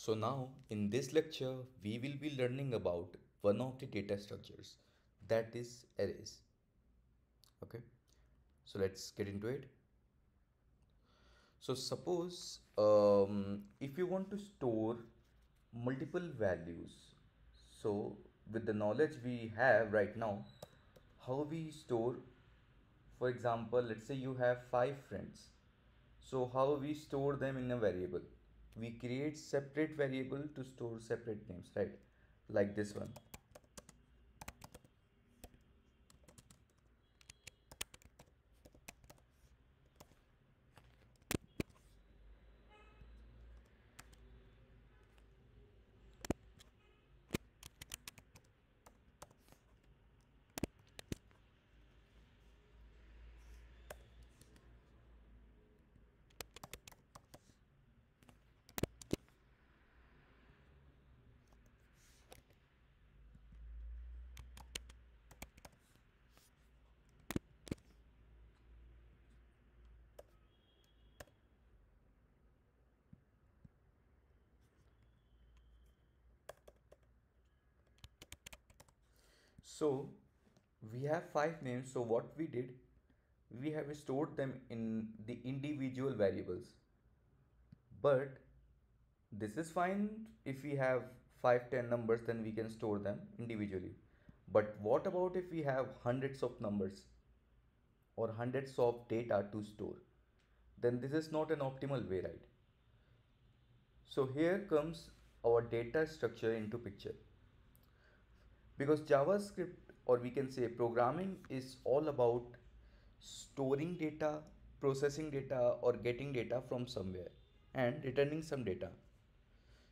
So now in this lecture we will be learning about one of the data structures, that is arrays. Okay, so let's get into it. So suppose if you want to store multiple values, so with the knowledge we have right now, how we store, for example, let's say you have 5 friends. So how we store them in a variable? We create separate variable to store separate names, right? Like this one. So we have 5 names. So what we did, we have stored them in the individual variables. But this is fine if we have 5, 10 numbers, then we can store them individually. But what about if we have hundreds of numbers or hundreds of data to store? Then this is not an optimal way, right? So here comes our data structure into picture. Because JavaScript, or we can say programming, is all about storing data, processing data, or getting data from somewhere and returning some data.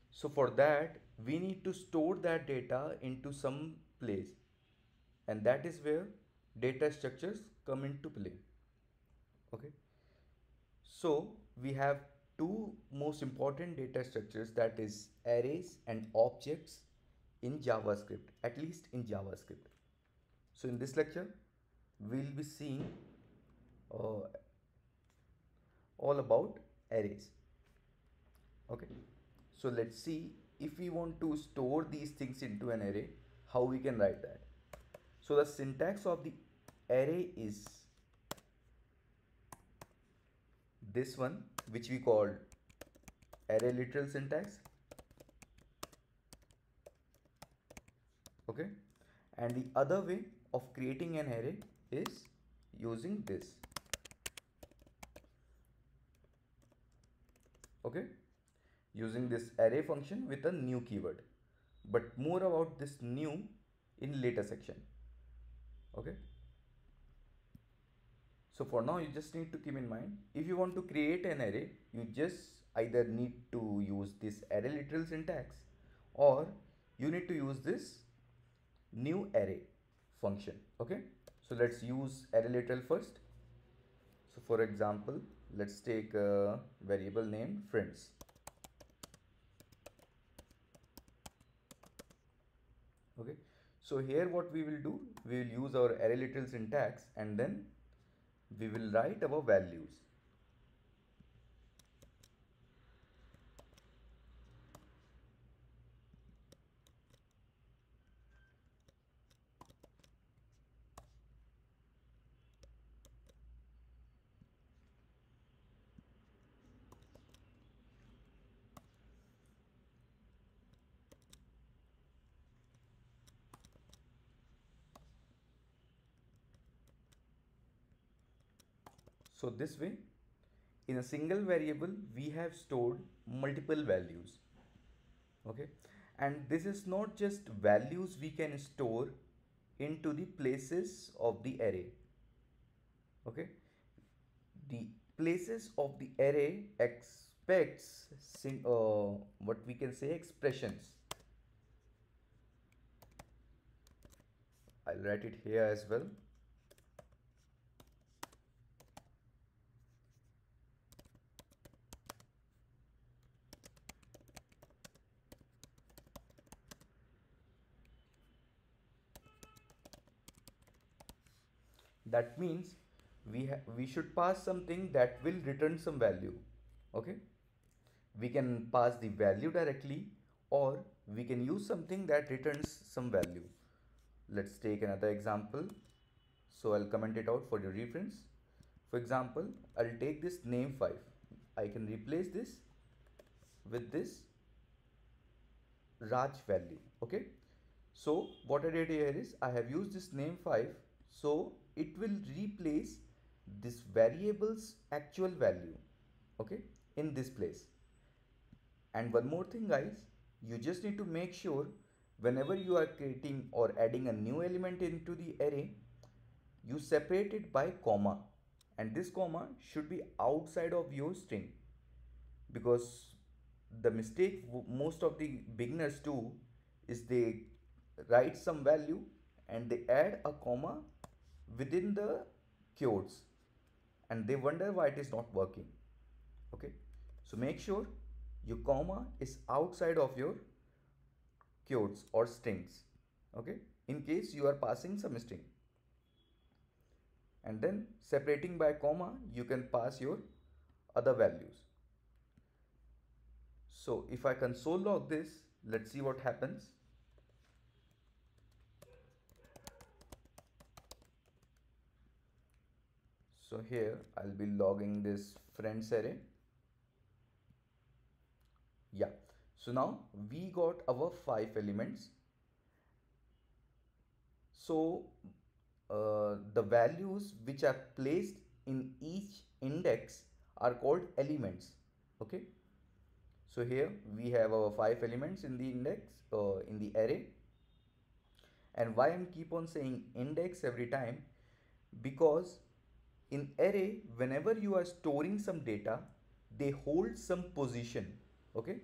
So for that we need to store that data into some place, and that is where data structures come into play. Okay, so we have two most important data structures, that is arrays and objects, in JavaScript, at least in JavaScript. So in this lecture we'll be seeing uh, all about arrays. Okay, so let's see, if we want to store these things into an array, how we can write that. So the syntax of the array is this one, which we call array literal syntax. Okay, and the other way of creating an array is using this. Okay, using this array function with a new keyword, but more about this new in later section. Okay, so for now you just need to keep in mind, if you want to create an array, you just either need to use this array literal syntax, or you need to use this new array function. Okay, so let's use array literal first. So for example, let's take a variable named friends. Okay, so here what we will do, we will use our array literal syntax, and then we will write our values. So this way, in a single variable we have stored multiple values. Okay, and this is not just values we can store into the places of the array. Okay, the places of the array expects what we can say expressions. I'll write it here as well. That means we should pass something that will return some value. Okay, We can pass the value directly, or we can use something that returns some value. Let's take another example. So I'll comment it out for your reference. For example, I'll take this name 5. I can replace this with this Raj value. Okay. So what I did here is I have used this name 5. So it will replace this variable's actual value. Okay. In this place. And one more thing, guys, you just need to make sure whenever you are creating or adding a new element into the array, you separate it by comma, and this comma should be outside of your string, because the mistake most of the beginners do is they write some value and they add a comma within the quotes, and they wonder why it is not working. Okay, so make sure your comma is outside of your quotes or strings. Okay, in case you are passing some string, and then separating by comma you can pass your other values. So if I console log this, let's see what happens. So here I'll be logging this friends array. Yeah, so now we got our 5 elements. So the values which are placed in each index are called elements. Okay, so here we have our 5 elements in the index, in the array. And why I'm keep on saying index every time, because in array whenever you are storing some data, they hold some position. Okay,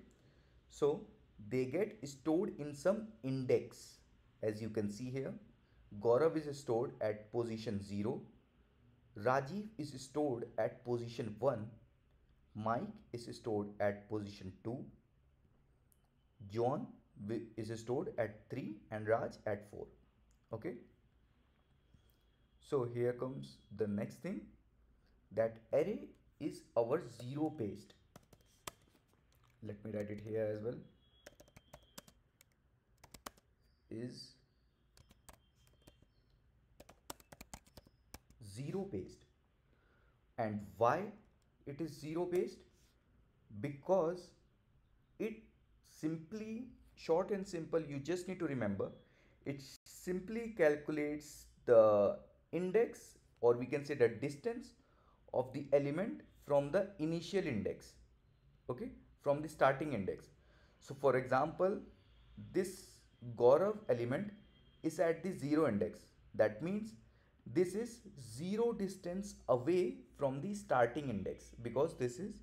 so they get stored in some index. As you can see here, Gaurav is stored at position 0, Rajiv is stored at position 1, Mike is stored at position 2, John is stored at 3, and Raj at 4. Okay, so here comes the next thing, that array is our zero based. Let me write it here as well. Is zero based. And why it is zero based? Because it simply, short and simple, you just need to remember, it simply calculates the index, or we can say the distance of the element from the initial index. Okay, from the starting index. So for example, this Gaurav element is at the 0 index. That means this is 0 distance away from the starting index, because this is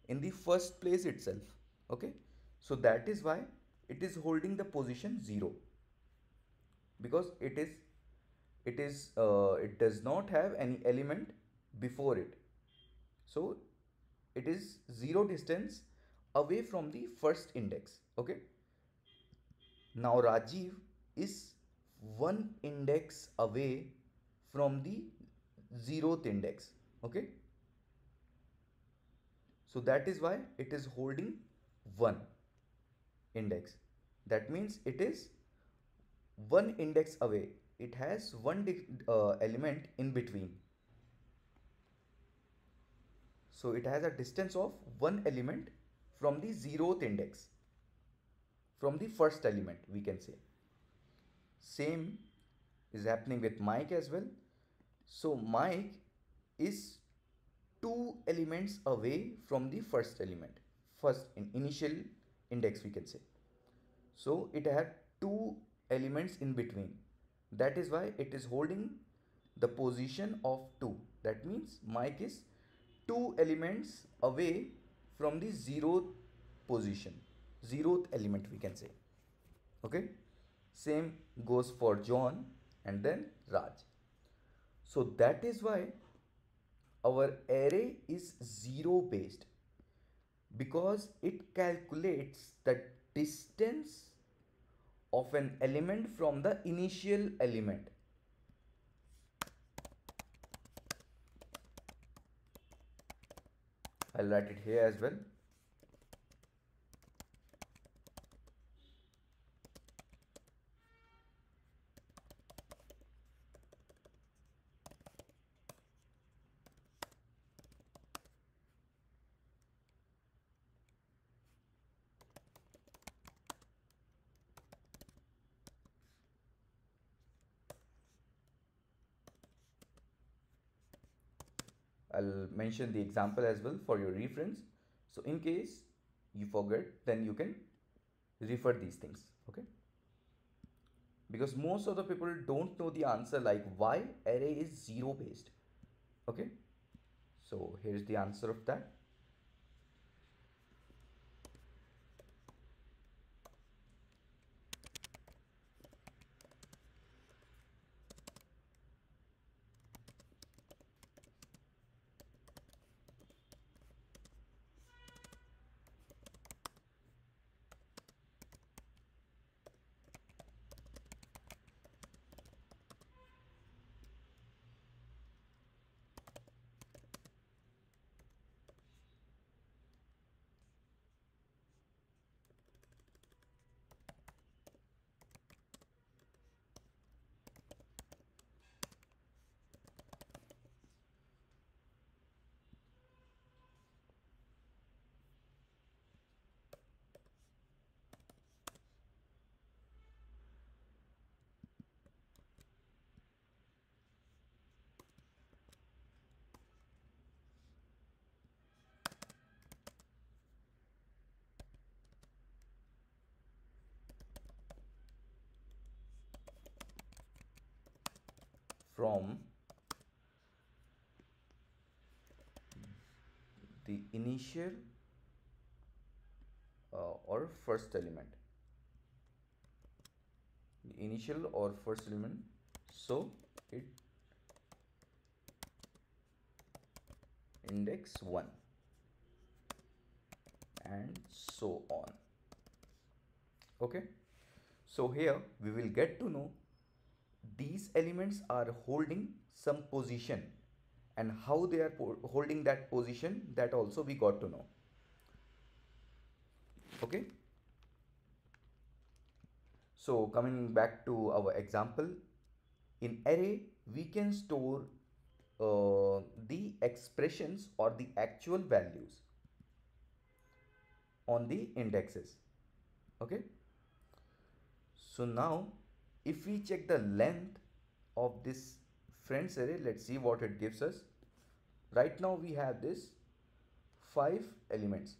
in the first place itself. Okay, so that is why it is holding the position 0, because it does not have any element before it. So it is 0 distance away from the first index. Okay, now Rajiv is 1 index away from the 0th index. Okay, so that is why it is holding 1 index. That means it is 1 index away. It has one element in between. So it has a distance of 1 element from the 0th index, from the first element, we can say. Same is happening with Mike as well. So Mike is 2 elements away from the first element, first in initial index, we can say. So it had 2 elements in between. That is why it is holding the position of 2. That means Mike is 2 elements away from the 0th position, 0th element, we can say. Okay, same goes for John and then Raj. So that is why our array is 0 based, because it calculates the distance of an element from the initial element. I'll write it here as well. I'll mention the example as well for your reference. So in case you forget, then you can refer these things. Okay, because most of the people don't know the answer, like why array is 0 based. Okay, so here's the answer of that. From the initial or first element, the initial or first element, so it index 1 and so on. Okay, so here we will get to know these elements are holding some position, and how they are holding that position, that also we got to know. Okay, so coming back to our example, in array we can store the expressions or the actual values on the indexes. Okay, so now if we check the length of this friends array, let's see what it gives us. Right now we have this 5 elements.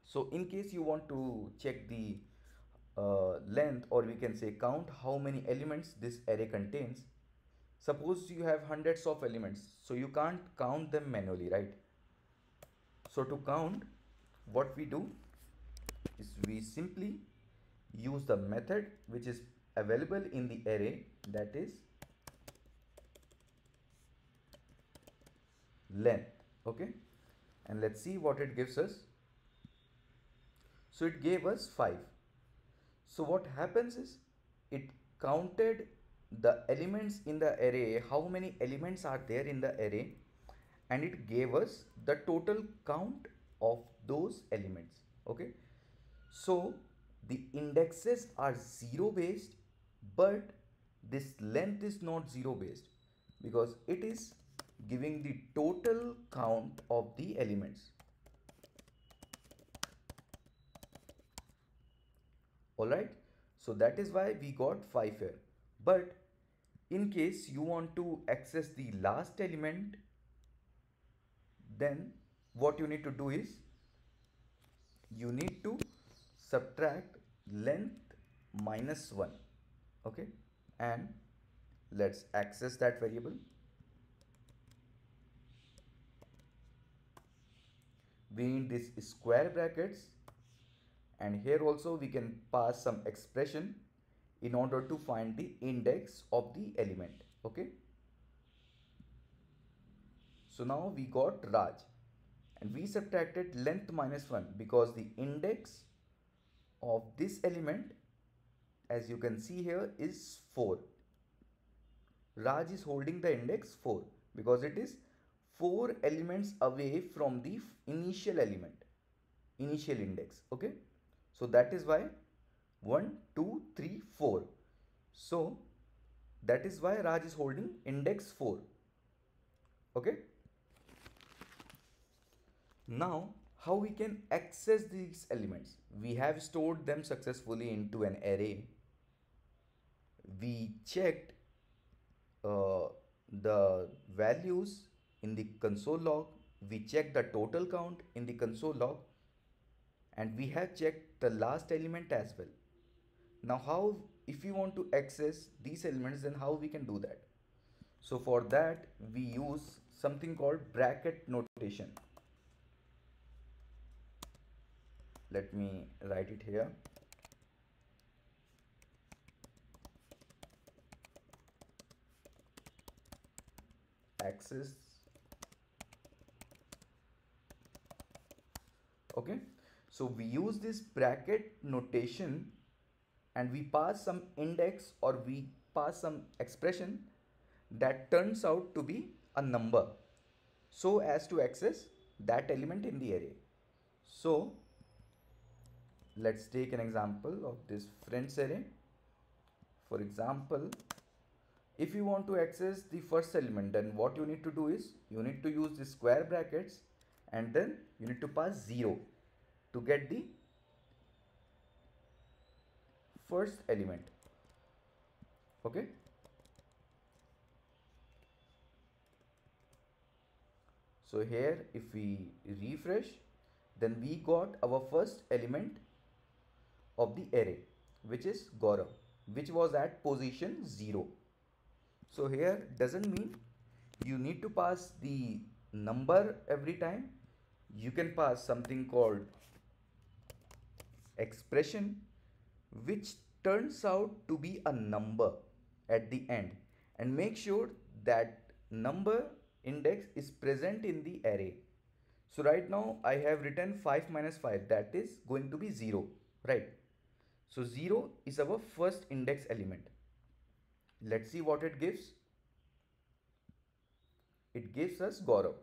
So in case you want to check the length, or we can say count how many elements this array contains, suppose you have hundreds of elements, so you can't count them manually, right? So to count, what we do is we simply use the method which is available in the array, that is length. Okay, and let's see what it gives us. So it gave us 5. So what happens is, it counted the elements in the array, how many elements are there in the array, and it gave us the total count of those elements. Okay, so the indexes are 0 based, but this length is not 0 based, because it is giving the total count of the elements. Alright, so that is why we got 5 here. But in case you want to access the last element, then what you need to do is, you need to subtract length minus 1. Okay, and let's access that variable. We need this square brackets, and here also we can pass some expression in order to find the index of the element. Okay, so now we got Raj, and we subtracted length minus 1 because the index of this element, as you can see here, is 4. Raj is holding the index 4 because it is 4 elements away from the initial element, initial index. Okay, so that is why 1 2 3 4. So that is why Raj is holding index 4. Okay, now how we can access these elements? We have stored them successfully into an array. We checked the values in the console log, we check the total count in the console log, and we have checked the last element as well. Now how, if you want to access these elements, then how we can do that? So for that we use something called bracket notation. Let me write it here. Access. Okay, so we use this bracket notation and we pass some index or we pass some expression that turns out to be a number so as to access that element in the array. So let's take an example of this friends array. For example, if you want to access the first element, then what you need to do is you need to use the square brackets and then you need to pass 0 to get the first element. Okay, so here if we refresh, then we got our first element of the array, which is Gaurav, which was at position 0. So here doesn't mean you need to pass the number every time. You can pass something called expression, which turns out to be a number at the end, and make sure that number index is present in the array. So right now I have written 5 minus 5, that is going to be 0, right? So 0 is our first index element. Let's see what it gives. It gives us Gaurav.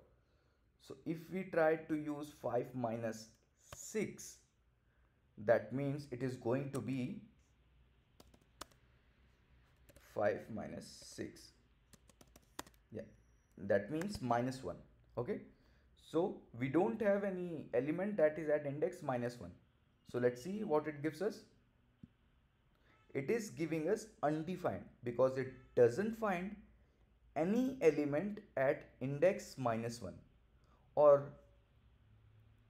So if we try to use 5 minus 6, that means it is going to be 5 minus 6. Yeah, that means minus 1. Okay, so we don't have any element that is at index minus 1. So let's see what it gives us. It is giving us undefined because it doesn't find any element at index minus 1. Or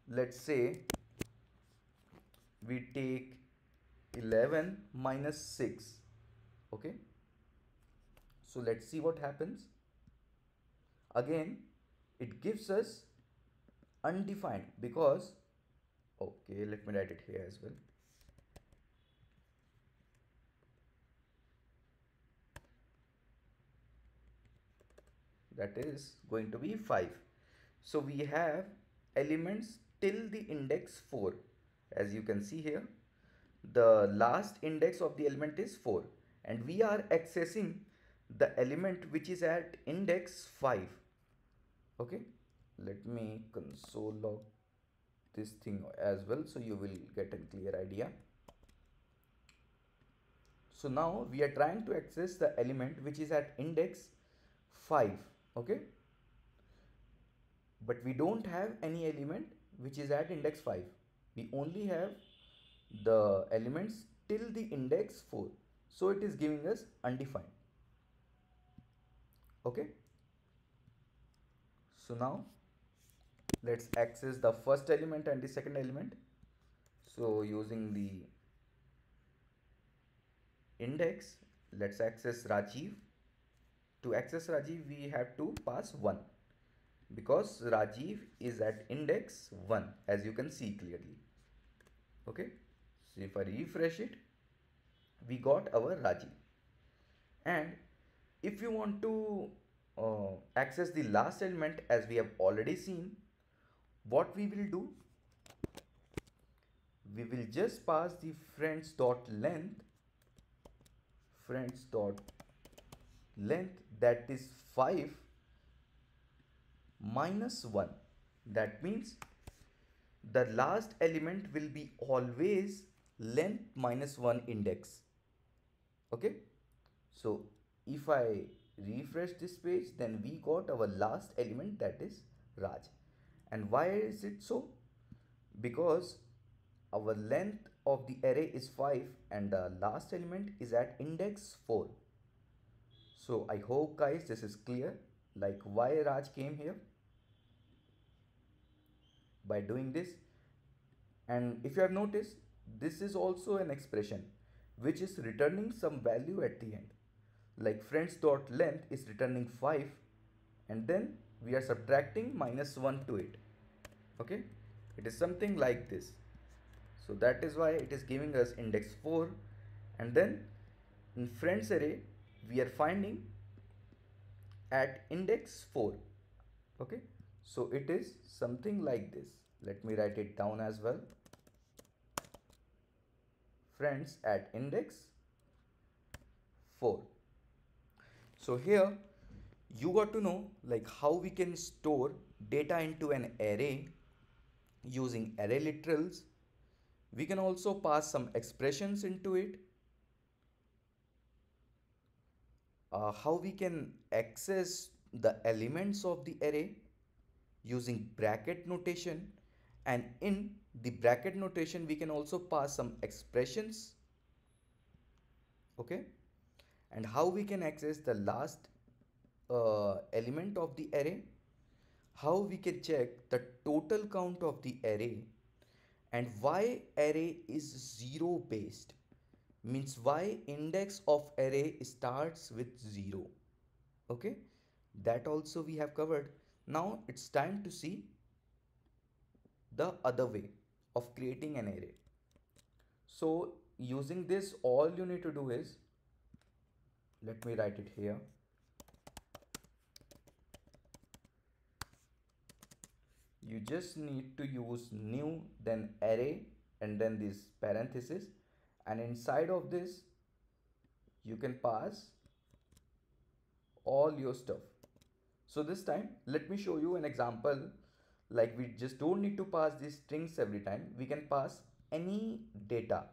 let's say we take 11 minus 6. Okay, so let's see what happens. Again it gives us undefined because, okay, let me write it here as well. That is going to be 5. So we have elements till the index 4. As you can see here, the last index of the element is 4, and we are accessing the element which is at index 5. Okay, let me console log this thing as well so you will get a clear idea. So now we are trying to access the element which is at index 5. Okay, but we don't have any element which is at index 5. We only have the elements till the index 4, so it is giving us undefined. Okay, so now let's access the first element and the second element. So using the index, let's access Rajiv. To access Rajiv we have to pass 1 because Rajiv is at index 1, as you can see clearly. Okay, so if I refresh it, we got our Rajiv. And if you want to access the last element, as we have already seen, what we will do, we will just pass the friends.length that is 5 minus 1. That means the last element will be always length minus 1 index. Okay, so if I refresh this page, then we got our last element, that is Raj. And why is it so? Because our length of the array is 5 and the last element is at index 4. So I hope guys this is clear. like why Raj came here by doing this. And if you have noticed, this is also an expression which is returning some value at the end. Like friends.length is returning 5, and then we are subtracting -1 to it. Okay, it is something like this. So that is why it is giving us index 4, and then in friends array we are finding at index 4. Okay, so it is something like this. Let me write it down as well. Friends at index 4. So here you got to know like how we can store data into an array using array literals. We can also pass some expressions into it. How we can access the elements of the array using bracket notation, and in the bracket notation we can also pass some expressions. Okay, and how we can access the last element of the array, how we can check the total count of the array, and why array is 0 based, means why index of array starts with 0. Okay, that also we have covered. Now it's time to see the other way of creating an array. So using this, all you need to do is, let me write it here. You just need to use new, then array, and then this parenthesis, and inside of this you can pass all your stuff. So this time let me show you an example. Like we just don't need to pass these strings every time. We can pass any data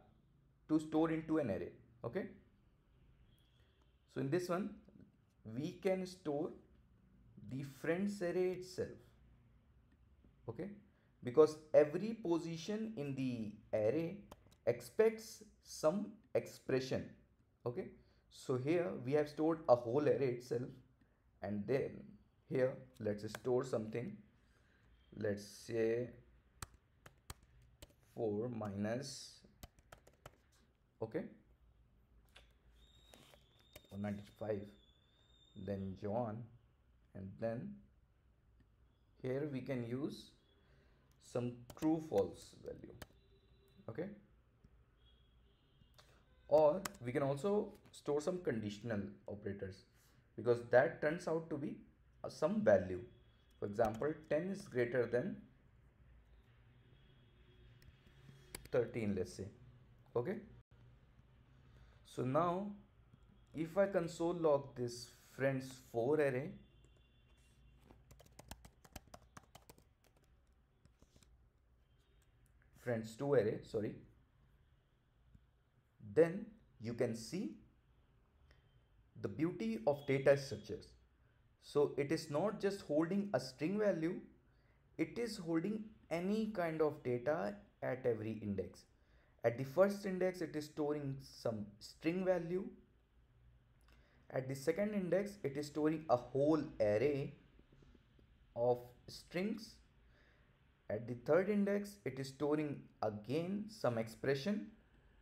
to store into an array. Okay, so in this one we can store the friends array itself. Okay, because every position in the array expects some expression. Okay, so here we have stored a whole array itself, and then here let's store something. Let's say 4 minus, okay, 195, then John, and then here we can use some true false value. Okay, or we can also store some conditional operators, because that turns out to be some value. For example, 10 is greater than 13, let's say. Okay, so now if I console log this friends 4 array, friends 2 array, sorry, then you can see the beauty of data structures. So it is not just holding a string value, it is holding any kind of data at every index. At the first index it is storing some string value. At the second index it is storing a whole array of strings. At the third index it is storing again some expression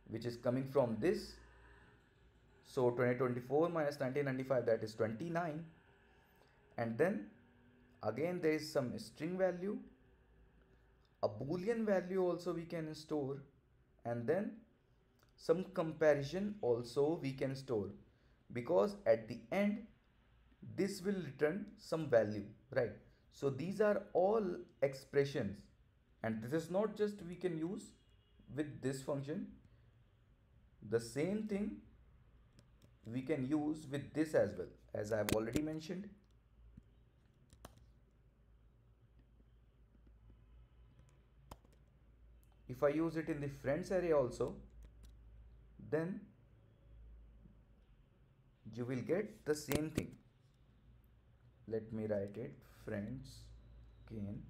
which is coming from this. So 2024 minus 1995, that is 29. And then again there is some string value, a boolean value also we can store, and then some comparison also we can store, because at the end this will return some value, right? So these are all expressions, and this is not just we can use with this function. The same thing we can use with this as well, as I have already mentioned. If I use it in the friends array also, then you will get the same thing. Let me write it, friends again.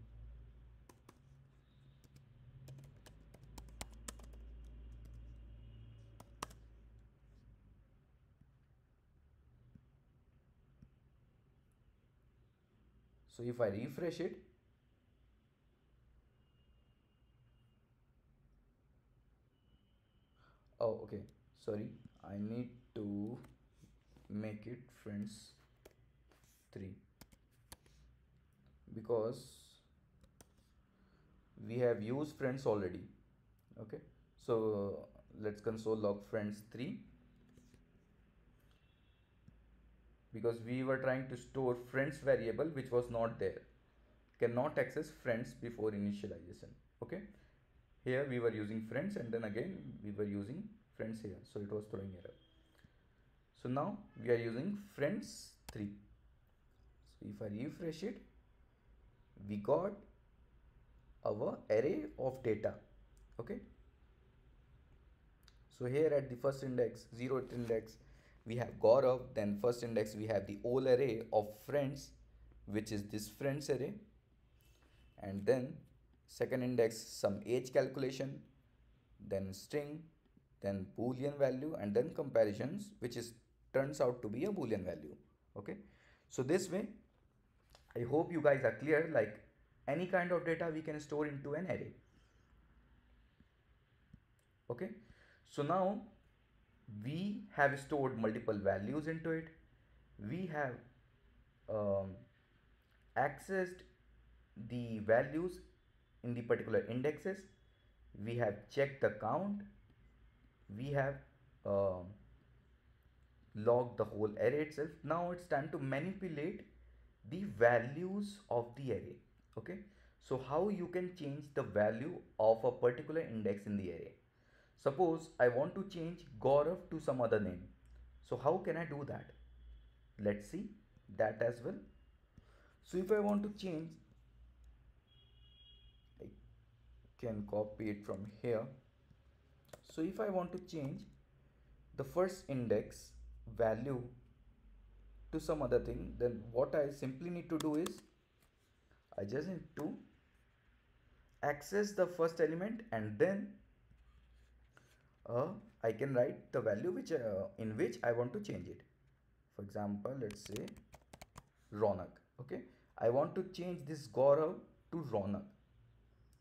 So if I refresh it, oh okay, sorry, I need to make it friends 3 because we have used friends already. Okay, so let's console log friends 3 because we were trying to store friends variable which was not there. Cannot access friends before initialization. Okay, here we were using friends and then again we were using friends here, so it was throwing error. So now we are using friends 3. So if I refresh it, we got our array of data. Okay, so here at the first index, 0th index, we have Gaurav. Then first index we have the whole array of friends, which is this friends array. And then second index some age calculation, then string, then boolean value, and then comparisons, which is turns out to be a boolean value. Okay, so this way I hope you guys are clear, like any kind of data we can store into an array. Okay, so now we have stored multiple values into it. We have um, accessed the values in the particular indexes. We have checked the count. We have um logged the whole array itself. Now it's time to manipulate the values of the array. Okay, so how you can change the value of a particular index in the array. Suppose I want to change Gaurav to some other name. So how can I do that? Let's see that as well. So if I want to change, I can copy it from here. So if I want to change the first index value to some other thing, then what I simply need to do is I just need to access the first element and then I can write the value which in which I want to change it. For example, let's say Raunak. Okay, I want to change this Gaurav to Raunak.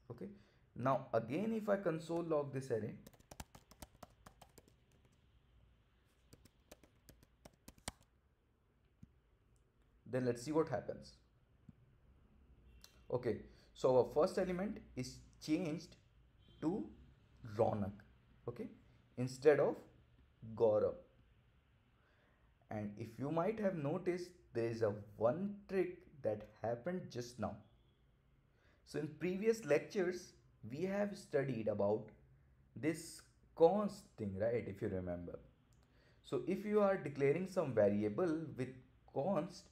Okay, now again if I console log this array, then let's see what happens. Okay, so our first element is changed to Raunak. Okay, instead of Gaurav. And if you might have noticed, there is a one trick that happened just now. So in previous lectures, we have studied about this const thing, right? If you remember. So if you are declaring some variable with const,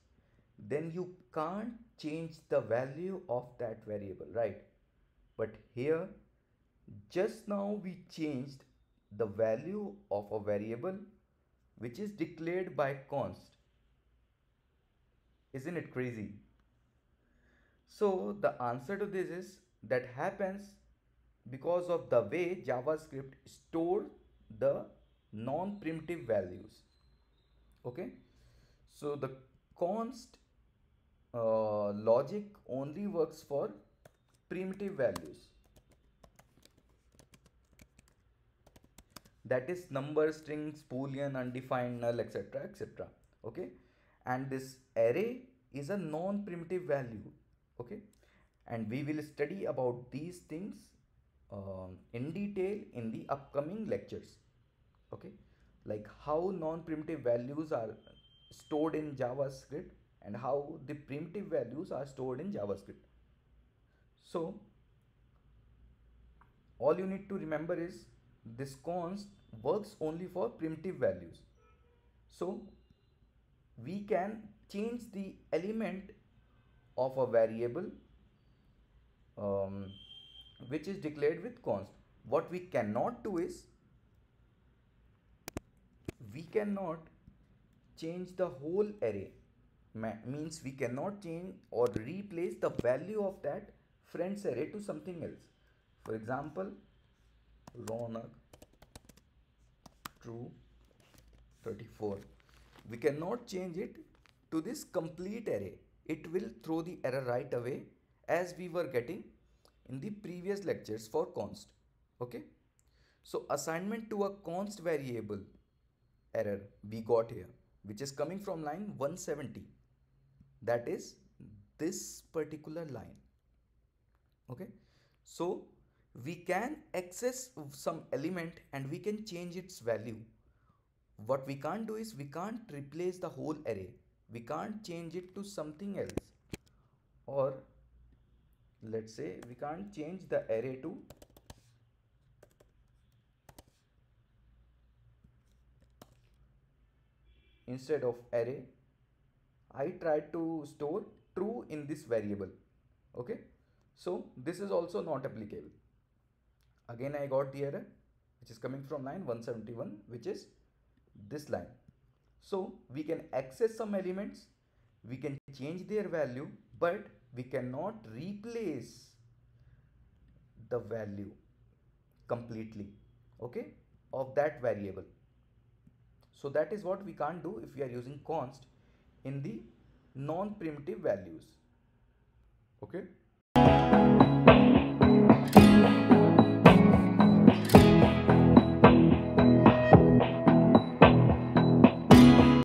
then you can't change the value of that variable, right? But here, just now we changed the value of a variable which is declared by const. Isn't it crazy? So the answer to this is that happens because of the way JavaScript store the non-primitive values. Okay, so the const logic only works for primitive values, that is number, strings, boolean, undefined, null, etc, etc. Okay, and this array is a non-primitive value. Okay, and we will study about these things in detail in the upcoming lectures. Okay, like how non-primitive values are stored in JavaScript and how the primitive values are stored in JavaScript. So all you need to remember is this const works only for primitive values. So we can change the element of a variable um, which is declared with const. What we cannot do is we cannot change the whole array. Means we cannot change or replace the value of that friends array to something else. For example, Raunak true 34. We cannot change it to this complete array. it will throw the error right away, as we were getting in the previous lectures for const. Okay, so assignment to a const variable error we got here, which is coming from line 170, that is this particular line. Okay, so we can access some element and we can change its value. What we can't do is we can't replace the whole array, we can't change it to something else, or let's say we can't change the array to instead of array I tried to store true in this variable. Okay, so this is also not applicable. Again I got the error which is coming from line 171, which is this line. So we can access some elements, we can change their value, but we cannot replace the value completely, okay, of that variable. So that is what we can't do if we are using const in the non-primitive values. Okay,